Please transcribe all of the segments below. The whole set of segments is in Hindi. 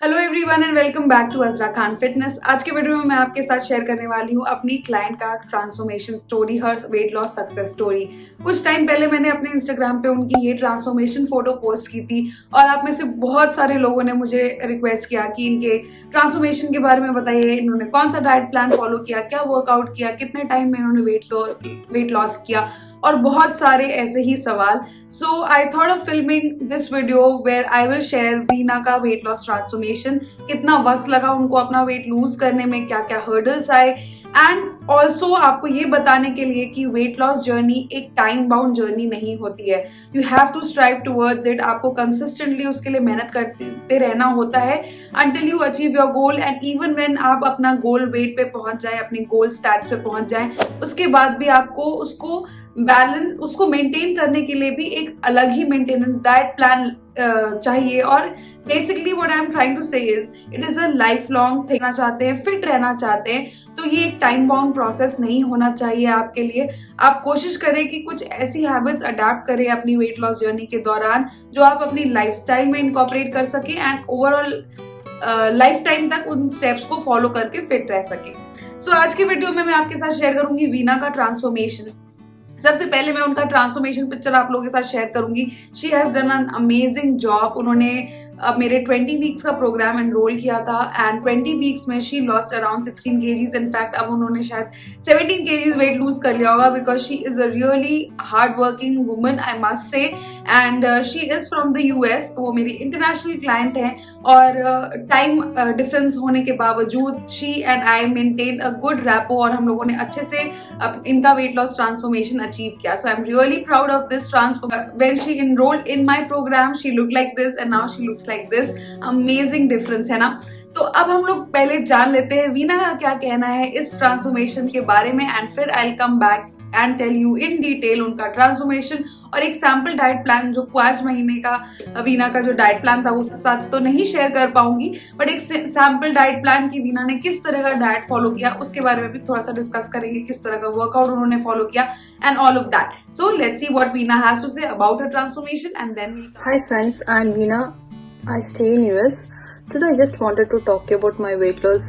Hello everyone and welcome back to Azra Khan fitness. आज के वीडियो में मैं आपके साथ शेयर करने वाली हूँ अपनी क्लाइंट का ट्रांसफॉर्मेशन स्टोरी, हर वेट लॉस सक्सेस स्टोरी। कुछ टाइम पहले मैंने अपने इंस्टाग्राम पे उनकी ये ट्रांसफॉर्मेशन फोटो पोस्ट की थी और आप में से बहुत सारे लोगों ने मुझे रिक्वेस्ट किया कि इनके ट्रांसफॉर्मेशन के बारे में बताइए, इन्होंने कौन सा डाइट प्लान फॉलो किया, क्या वर्कआउट किया, कितने टाइम में इन्होंने वेट लॉस किया और बहुत सारे ऐसे ही सवाल। So I thought of filming this video where I will share Veena का वेट लॉस ट्रांसफॉर्मेशन, कितना वक्त लगा उनको अपना वेट लूज करने में, क्या क्या हर्डल्स आए, एंड ऑल्सो आपको ये बताने के लिए कि वेट लॉस जर्नी एक टाइम बाउंड जर्नी नहीं होती है। You have to strive towards it. आपको कंसिस्टेंटली उसके लिए मेहनत करते रहना होता है until you achieve your goal. And even when आप अपना गोल वेट पे पहुंच जाए, अपने गोल स्टैट्स पे पहुंच जाए, उसके बाद भी आपको उसको मेंटेन करने के लिए भी एक अलग ही मेंटेनेंस डाइट प्लान चाहिए। और basically what I am trying to say is it is a lifelong thing. चाहते हैं, फिट रहना चाहते हैं तो ये एक टाइम बाउंड प्रोसेस नहीं होना चाहिए आपके लिए। आप कोशिश करें कि कुछ ऐसी हैबिट्स अडॉप्ट करें अपनी वेट लॉस जर्नी के दौरान जो आप अपनी लाइफस्टाइल में इनकॉर्पोरेट कर सकें एंड ओवरऑल लाइफ टाइम तक उन स्टेप्स को फॉलो करके फिट रह सके। सो आज के वीडियो में मैं आपके साथ शेयर करूंगी वीना का ट्रांसफॉर्मेशन। सबसे पहले मैं उनका ट्रांसफॉर्मेशन पिक्चर आप लोगों के साथ शेयर करूंगी। She has done an amazing job. उन्होंने मेरे 20 वीक्स का प्रोग्राम एनरोल किया था एंड 20 वीक्स में she lost around 16 KGs. In fact अब उन्होंने शायद 17 केजीज वेट लूज कर लिया होगा because she is a really hard working woman, I must say. And she is from the US. वो मेरी इंटरनेशनल क्लाइंट है और टाइम डिफरेंस होने के बावजूद she and I maintain a good rapport और हम लोगों ने अच्छे से इनका वेट लॉस ट्रांसफॉर्मेशन अचीव किया। So I am really proud of this transformation. When she enrolled in my program she looked like this and now she looks like this. Amazing difference है ना। तो अब हम लोग पहले जान लेते हैं वीना का क्या कहना है इस ट्रांसफॉर्मेशन के बारे में एंड फिर I will come back and tell you in detail उनका ट्रांसफॉर्मेशन और एक सैम्पल डाइट प्लान जो 5 महीने का वीना का जो डाइट प्लान था उसके साथ तो नहीं शेयर कर पाऊंगी, बट एक सैम्पल डाइट प्लान की वीना ने किस तरह का डाइट फॉलो किया उसके बारे में भी थोड़ा सा डिस्कस करेंगे, किस तरह का वर्कआउट उन्होंने फॉलो किया and all of that. So let's see what Veena has to say about her transformation and then Hi friends, I'm Veena. I stay in US. Today I just wanted to talk about my weight loss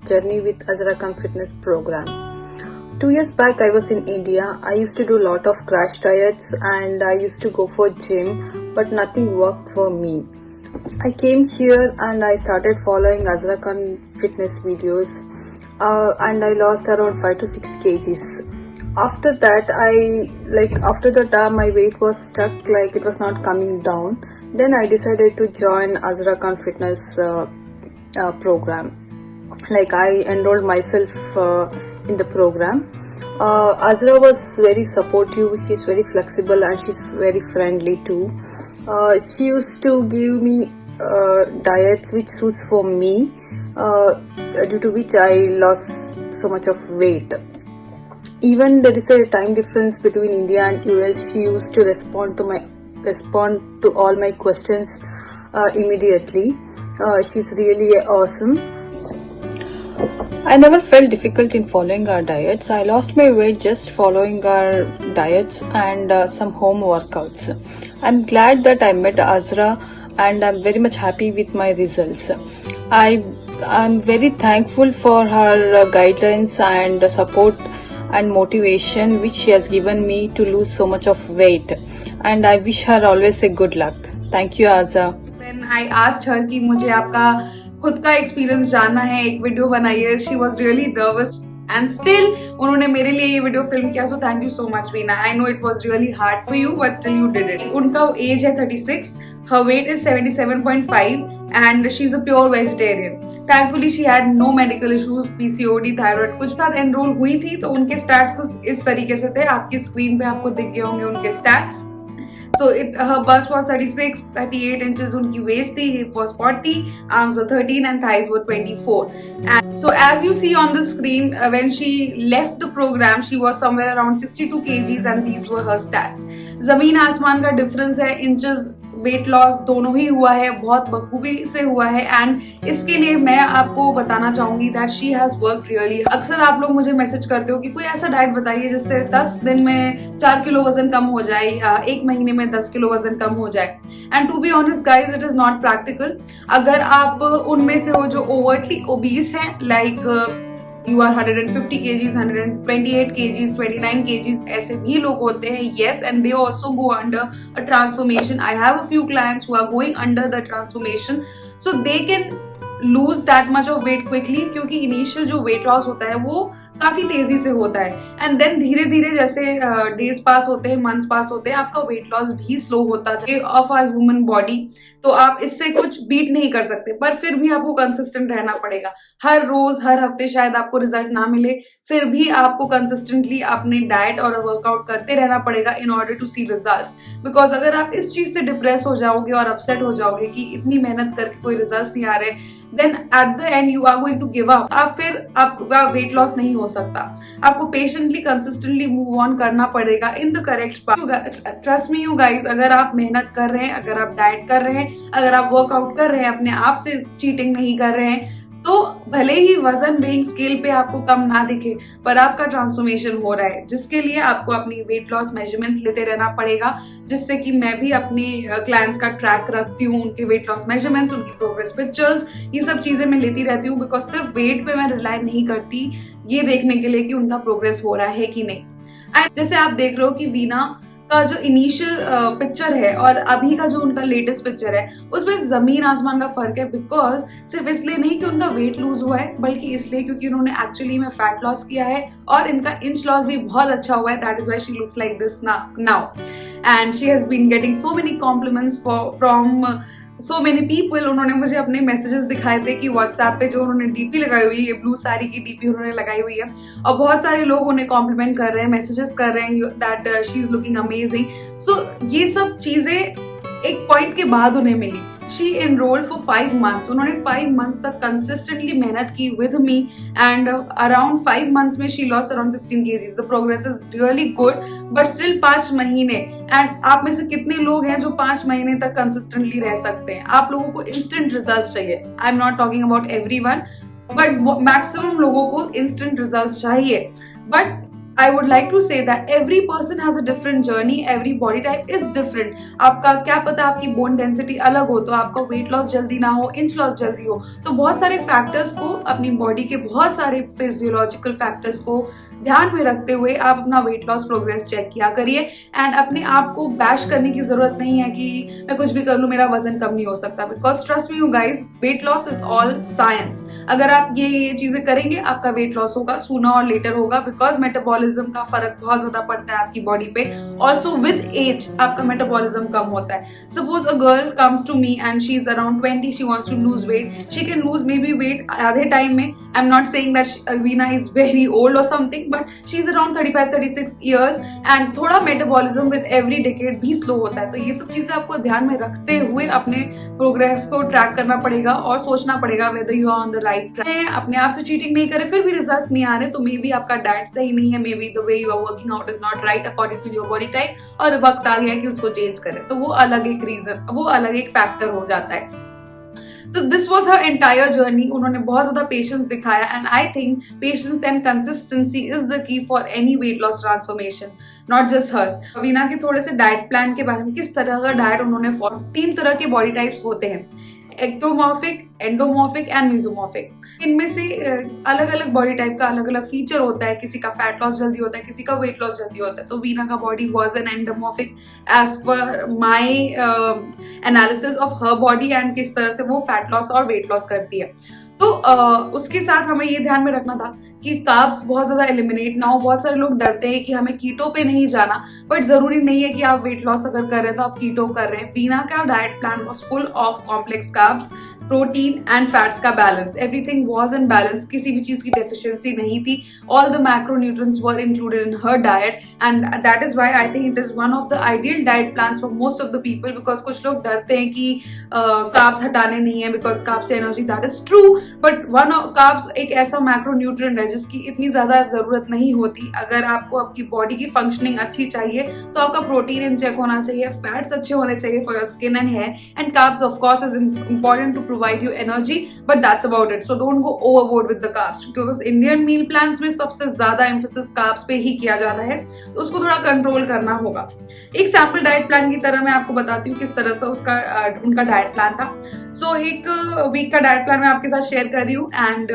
journey with Azra-Fitness program. 2 years back I was in India. I used to do a lot of crash diets and I used to go for gym, but nothing worked for me. I came here and I started following Azra-Fitness videos and I lost around 5 to 6 kgs. After that after the time my weight was stuck, like it was not coming down. Then I decided to join Azra-Fitness program. Like I enrolled myself in the program. Azra was very supportive. She's very flexible and she's very friendly too. She used to give me diets which suits for me, due to which I lost so much of weight. Even there is a time difference between India and US. She used to respond to all my questions immediately. She's really awesome. I never felt difficult in following our diets. I lost my weight just following our diets and some home workouts. I'm glad that I met Azra and I'm very much happy with my results. I'm very thankful for her guidelines and support and motivation which she has given me to lose so much of weight, and I wish her always a good luck. Thank you Azra. Then I asked her कि मुझे आपका खुद का एक्सपीरियंस जानना है, एक वीडियो बनाइए। She was really nervous and still उन्होंने मेरे लिए ये वीडियो फिल्म किया। So thank you so much Veena. I know it was really hard for you but still you did it. उनका एज है 36, her weight is 77.5 and she's a pure vegetarian. Thankfully she had no medical issues, PCOD, thyroid कुछ साथ एनरोल हुई थी तो उनके स्टैट्स कुछ इस तरीके से थे। आपकी स्क्रीन पे आपको दिख गए होंगे उनके stats. So her bust was 36, 38 inches उनकी waist थी, hip was 40, arms were 13 and thighs were 24. And so as you see on the screen, when she left the program, she was somewhere around 62 kgs and these were her stats. जमीन आसमान का difference है inches वेट लॉस दोनों ही हुआ है, बहुत बखूबी से हुआ है। एंड इसके लिए मैं आपको बताना चाहूंगी that she has work really. अक्सर आप लोग मुझे मैसेज करते हो कि कोई ऐसा डाइट बताइए जिससे 10 दिन में 4 किलो वजन कम हो जाए या 1 महीने में 10 किलो वजन कम हो जाए। And to be honest guys, it is not practical. अगर आप उनमें से हो जो ओवरटली ओबीस हैं, like you are 150 kgs, 128 kgs, 29 kgs, ऐसे भी लोग होते हैं, yes, and they also go under a transformation. I have a few clients who are going under the transformation, so they can lose that much of weight quickly, क्योंकि इनिशियल जो वेट लॉस होता है वो काफी तेजी से होता है, एंड देन धीरे धीरे जैसे डेज पास होते हैं, मंथ्स पास होते हैं, आपका वेट लॉस भी स्लो होता है ऑफ आवर ह्यूमन बॉडी। तो आप इससे कुछ बीट नहीं कर सकते, पर फिर भी आपको कंसिस्टेंट रहना पड़ेगा। हर रोज हर हफ्ते शायद आपको रिजल्ट ना मिले, फिर भी आपको कंसिस्टेंटली अपने डाइट और वर्कआउट करते रहना पड़ेगा in order to see results. Because अगर आप इस चीज से डिप्रेस हो जाओगे और अपसेट हो जाओगे कि इतनी मेहनत करके कोई रिजल्ट नहीं आ रहे, then at the end you are going to give up. आप फिर आपका वेट लॉस नहीं हो सकता। आपको पेशेंटली कंसिस्टेंटली मूव ऑन करना पड़ेगा in the correct path. Trust me you guys, अगर आप मेहनत कर रहे हैं, अगर आप डाइट कर रहे हैं, अगर आप वर्कआउट कर रहे हैं, अपने आप से चीटिंग नहीं कर रहे हैं, तो भले ही वजन वेइंग स्केल पे आपको कम ना दिखे, पर आपका ट्रांसफॉर्मेशन हो रहा है, जिसके लिए आपको अपनी वेट लॉस मेजरमेंट्स लेते रहना पड़ेगा। जिससे कि मैं भी अपने क्लाइंट्स का ट्रैक रखती हूँ, उनके वेट लॉस मेजरमेंट्स, उनकी प्रोग्रेस पिक्चर्स, ये सब चीजें मैं लेती रहती हूँ। बिकॉज सिर्फ वेट पे मैं रिलाई नहीं करती ये देखने के लिए कि उनका प्रोग्रेस हो रहा है कि नहीं। एंड जैसे आप देख रहे हो कि वीना का जो इनिशियल पिक्चर है और अभी का जो उनका लेटेस्ट पिक्चर है, उसमें जमीन आसमान का फर्क है। बिकॉज सिर्फ इसलिए नहीं कि उनका वेट लूज हुआ है, बल्कि इसलिए क्योंकि उन्होंने एक्चुअली में फैट लॉस किया है और इनका इंच लॉस भी बहुत अच्छा हुआ है। That is why she looks like this now, and she has been getting so many compliments from so many people. उन्होंने मुझे अपने मैसेजेस दिखाए थे कि व्हाट्सएप पे जो उन्होंने डीपी लगाई हुई है, ये ब्लू साड़ी की डीपी उन्होंने लगाई हुई है, और बहुत सारे लोग उन्हें कॉम्प्लीमेंट कर रहे हैं, मैसेजेस कर रहे हैं that she is looking amazing. So ये सब चीजें एक पॉइंट के बाद उन्हें मिली। She enrolled for 5 months। उन्होंने 5 months तक कंसिस्टेंटली मेहनत की with me, and around 5 months में she lost around 16 kgs। The progress is really good, but still 5 महीने। एंड आप में से कितने लोग हैं जो 5 महीने तक कंसिस्टेंटली रह सकते हैं? आप लोगों को इंस्टेंट रिजल्ट चाहिए। आई am not talking about everyone, but maximum लोगों को इंस्टेंट रिजल्ट चाहिए। But I would like to say that every person has a different journey, every body type is different। आपका क्या पता आपकी बोन डेंसिटी अलग हो तो आपका वेट लॉस जल्दी ना हो, इंच लॉस जल्दी हो। तो बहुत सारे फैक्टर्स को, अपनी बॉडी के बहुत सारे फिजियोलॉजिकल फैक्टर्स को ध्यान में रखते हुए आप अपना वेट लॉस प्रोग्रेस चेक किया करिए। एंड अपने आप को बैश करने की जरूरत नहीं है कि मैं कुछ भी कर लूं मेरा वजन कम नहीं हो सकता। Because trust me you guys, weight loss is all science. अगर आप ये चीजें करेंगे, आपका वेट लॉस होगा, सूना और लेटर होगा। बिकॉज मेटाबॉलिज्म का फर्क बहुत ज्यादा पड़ता है आपकी बॉडी पे। ऑल्सो विद एज आपका मेटाबॉलिज्म कम होता है। Suppose a girl comes to me and she is around 20, she wants to lose weight, she can lose maybe weight आधे टाइम में। I am not saying that Veena is very old और something, but she is around 35-36 years, and थोड़ा मेटाबॉलिज्म विद एवरी डिकेड भी स्लो होता है। तो ये सब चीजें आपको ध्यान में रखते हुए अपने प्रोग्रेस को ट्रैक करना पड़ेगा और सोचना पड़ेगा whether you are on the right track. अपने आप से चीटिंग नहीं करे फिर भी रिजल्ट्स नहीं आ रहे, तो मे बी आपका डाइट सही नहीं है, maybe the way you are working out is not right according to your body type, और वक्त आ गया है कि उसको चेंज करें। तो वो अलग एक रीजन, वो अलग एक फैक्टर हो जाता है। तो this was her entire journey. उन्होंने बहुत ज्यादा पेशेंस दिखाया, and I think patience and consistency is the key for any weight loss transformation, not just hers. Veena के थोड़े से डाइट प्लान के बारे में, किस तरह का डाइट उन्होंने फॉलो। 3 तरह के बॉडी टाइप्स होते हैं, एक्टोमॉर्फिक, एंडोमॉर्फिक एंड मेसोमॉर्फिक। इनमें से अलग अलग बॉडी टाइप का अलग अलग फीचर होता है। किसी का फैट लॉस जल्दी होता है, किसी का वेट लॉस जल्दी होता है। तो वीना का body was an endomorphic as per my analysis of her body, and किस तरह से वो फैट लॉस और वेट लॉस करती है। तो उसके साथ हमें ये ध्यान में रखना था कि कार्ब्स बहुत ज्यादा एलिमिनेट ना हो। बहुत सारे लोग डरते हैं कि हमें कीटो पे नहीं जाना, बट जरूरी नहीं है कि आप वेट लॉस अगर कर रहे हैं तो आप कीटो कर रहे हैं। वीना का diet plan was full of complex carbs, protein and fats का balance. Everything was in balance, किसी भी चीज की डेफिशिएंसी नहीं थी। All the macronutrients were included in हर diet, and that is why I think it is one of the ideal diet plans for most of the people. Because कुछ लोग डरते हैं कि कार्ब्स हटाने नहीं है बिकॉज कार्ब्स से energy, that is true, but carbs एक ऐसा मैक्रोन्यूट्रिएंट है जिसकी इतनी ज़्यादा ज़रूरत नहीं होती। अगर आपको आपकी बॉडी की फंक्शनिंग अच्छी चाहिए तो आपका प्रोटीन इनचेक होना चाहिए, फैट्स अच्छे होने चाहिए for your skin and hair, and carbs of course is important to provide you energy, but that's about it. So don't go overboard with the carbs, because Indian meal plans में सबसे ज्यादा एम्फोसिस कार्ब्स पे ही किया जाता है, तो उसको थोड़ा कंट्रोल करना होगा। एक सैम्पल डाइट प्लान की तरह मैं आपको बताती हूँ किस तरह से उनका डाइट प्लान था। सो एक वीक का डाइट प्लान मैं आपके साथ शेयर कर रही हूँ। एंड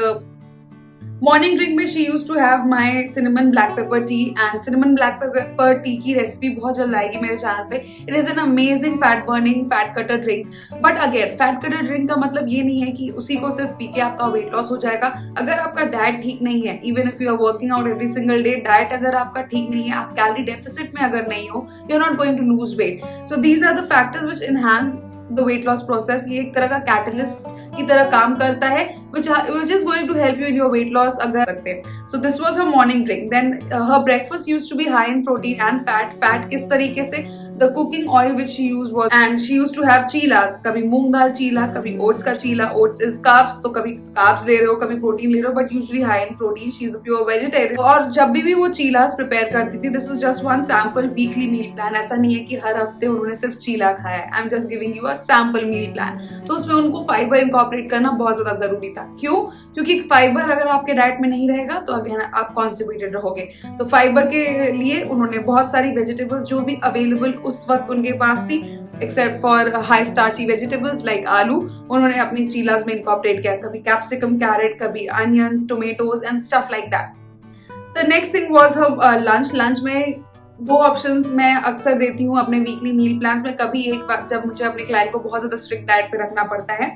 मॉर्निंग ड्रिंक में she use to have my cinnamon black pepper tea, and cinnamon black pepper tea की रेसिपी बहुत जल्द आएगी मेरे चैनल पे। It is an amazing fat burning fat cutter drink. But again fat cutter drink का मतलब ये नहीं है कि उसी को सिर्फ पी के आपका वेट लॉस हो जाएगा। अगर आपका डाइट ठीक नहीं है, even if you are working out every single day, diet अगर आपका ठीक नहीं है, आप कैलोरी डेफिसिट में अगर नहीं हो, you are not going to lose weight. So these are the factors which enhance the weight loss process. ये एक तरह का कैटलिस्ट की तरह काम करता है, which is going to help you in your weight loss अगर सकते हैं। So this was her morning drink. Then her breakfast used to be high in protein and fat. Fat किस तरीके से? The cooking oil which she used was, and she used to have chilas, कभी मूंग दाल चीला, कभी ओट्स का चीला। ओट्स is carbs, तो कभी carbs ले रहे हो, कभी प्रोटीन ले रहे हो, but usually high in protein. She is a pure vegetarian. और जब भी वो चीलास प्रिपेयर करती थी, this is just one sample weekly meal plan. ऐसा नहीं है कि हर हफ्ते उन्होंने सिर्फ चीला खाया है। I'm just giving you a sample meal plan. तो उसमें उनको फाइबर इनकॉर्पोरेट करना बहुत ज्यादा जरूरी था। क्यों? क्योंकि फाइबर अगर आपके डाइट में नहीं रहेगा तो अगेन आप कॉन्स्टिपेटेड रहोगे। तो फाइबर के लिए उन्होंने बहुत सारी वेजिटेबल्स जो भी अवेलेबल उस वक्त उनके पास थी, except for high starchy vegetables like आलू, उन्होंने अपनी चीलास में इनकॉर्पोरेट किया। कभी कैप्सिकम, कैरेट, कभी onion, tomatoes and stuff like that. The next thing was her lunch. Lunch में दो ऑप्शंस मैं अक्सर देती हूँ अपने वीकली मील प्लान में। कभी एक बार जब मुझे अपने क्लाइंट को बहुत ज्यादा स्ट्रिक्ट डाइट पे रखना पड़ता है,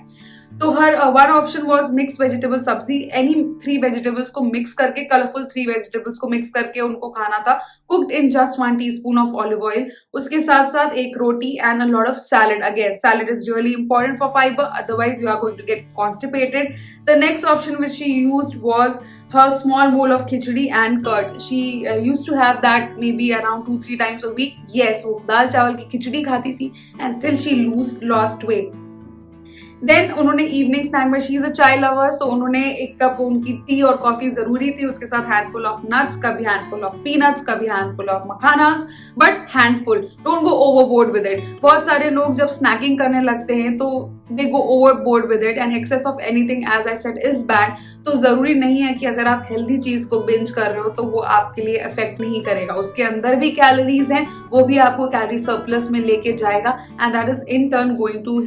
तो her one option was mix vegetable सब्जी। एनी 3 वेजिटेबल्स को मिक्स करके, कलरफुल 3 वेजिटेबल्स को मिक्स करके उनको खाना था, cooked in just 1 teaspoon of olive oil. उसके साथ साथ एक रोटी and a lot of salad. Again salad is really important for fibre, otherwise you are going to get constipated. The next option which she used was her small bowl of khichdi and curd. She used to have that maybe around 2-3 times a week. Yes, वो दाल चावल की खिचड़ी खाती थी and still she lost weight. Then उन्होंने इवनिंग स्नैक में, she is a chai lover, सो उन्होंने एक कप उनकी टी और कॉफी जरूरी थी, उसके साथ हैंडफुल ऑफ नट्स, कभी हैंडफुल ऑफ पीनट्स, कभी handful of makhanas, but handful, don't go overboard with it. बहुत सारे लोग जब स्नैकिंग करने लगते हैं तो they go overboard with it, and excess of anything as I said is bad. तो जरूरी नहीं है कि अगर आप हेल्दी चीज को बिंज कर रहे हो तो वो आपके लिए इफेक्ट नहीं करेगा। उसके अंदर भी कैलोरीज हैं, वो भी आपको कैलोरी सरप्लस में लेके जाएगा, and that is in turn going to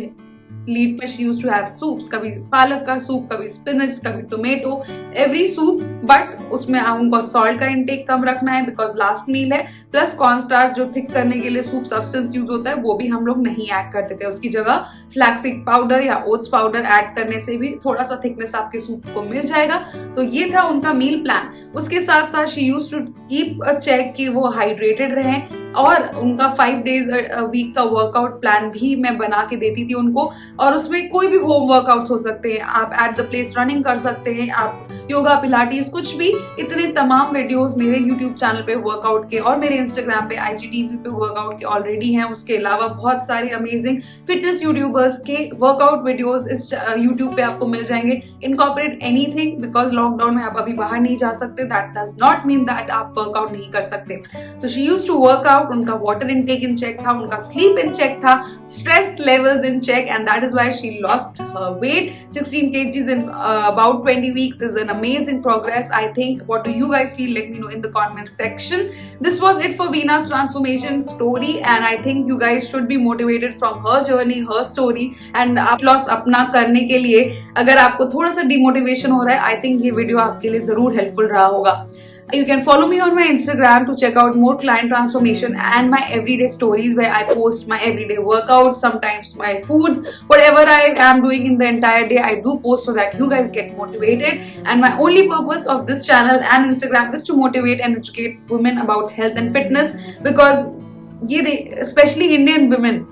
lead पे। She used to have soups, कभी पालक का सूप, कभी स्पिनच, कभी टोमेटो, एवरी सूप, बट उसमें उनको सॉल्ट का इंटेक कम रखना है बिकॉज लास्ट मील है। प्लस कॉर्नस्टार्च जो थिक करने के लिए सूप सब्सटेंस यूज होता है वो भी हम लोग नहीं ऐड करते थे, उसकी जगह फ्लैक्सीड पाउडर या ओट्स पाउडर ऐड करने से भी थोड़ा सा थिकनेस आपके सूप को मिल जाएगा। तो ये था उनका मील प्लान। उसके साथ साथ she used to keep a check कि वो हाइड्रेटेड रहें, और उनका 5 डेज वीक का वर्कआउट प्लान भी मैं बना के देती थी उनको, और उसमें कोई भी होम वर्कआउट हो सकते हैं, आप एट द प्लेस रनिंग कर सकते हैं, आप योगा, पिलाटीज, कुछ भी। इतने तमाम वीडियोस मेरे यूट्यूब चैनल पे वर्कआउट के और मेरे इंस्टाग्राम पे IGTV पे वर्कआउट के ऑलरेडी हैं। उसके अलावा बहुत सारे अमेजिंग फिटनेस यूट्यूबर्स के वर्कआउट वीडियोस इस यूट्यूब पे आपको मिल जाएंगे। इनकॉर्पोरेट एनीथिंग, बिकॉज लॉकडाउन में आप अभी बाहर नहीं जा सकते, that does not mean that आप वर्कआउट नहीं कर सकते। So she used to workout, उनका वाटर इनटेक इन चेक था, उनका स्लीप इन चेक था, stress levels in check, and that is why she lost her weight 16 kgs in about 20 weeks is an amazing progress, I think. What do you guys feel? Let me know in the comment section. This was it for Veena's transformation story, and I think you guys should be motivated from her journey, her story, and आप लॉस अपना करने के लिए अगर आपको थोड़ा सा डिमोटिवेशन हो रहा है, I think ये वीडियो आपके लिए जरूर हेल्पफुल रहा होगा। You can follow me on my Instagram to check out more client transformation and my everyday stories, where I post my everyday workout, sometimes my foods, whatever I am doing in the entire day, I do post so that you guys get motivated. And my only purpose of this channel and Instagram is to motivate and educate women about health and fitness, because especially Indian women,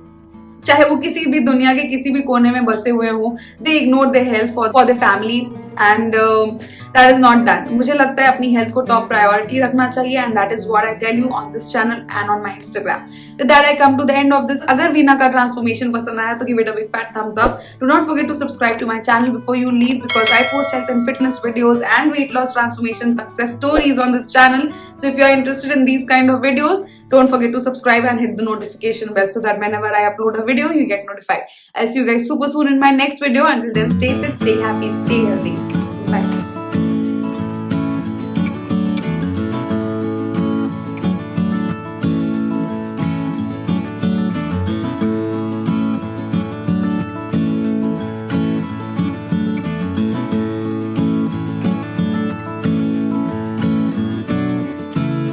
चाहे वो किसी भी दुनिया के किसी भी कोने में बसे हुए हों, दे ignore the health for the family and that is not done. मुझे लगता है अपनी हेल्थ को टॉप प्रायोरिटी रखना चाहिए and that is what I tell you on this channel and on my Instagram. With that I come to the end of this. अगर वीना का ट्रांसफॉर्मेशन पसंद आया तो give it a big fat thumbs up. Do not forget to subscribe to my channel before you leave, because I post health and fitness videos and weight loss transformation success stories on this channel. So if you are interested in these kind of videos, don't forget to subscribe and hit the notification bell so that whenever I upload a video, you get notified. I'll see you guys super soon in my next video. Until then, stay fit, stay happy, stay healthy.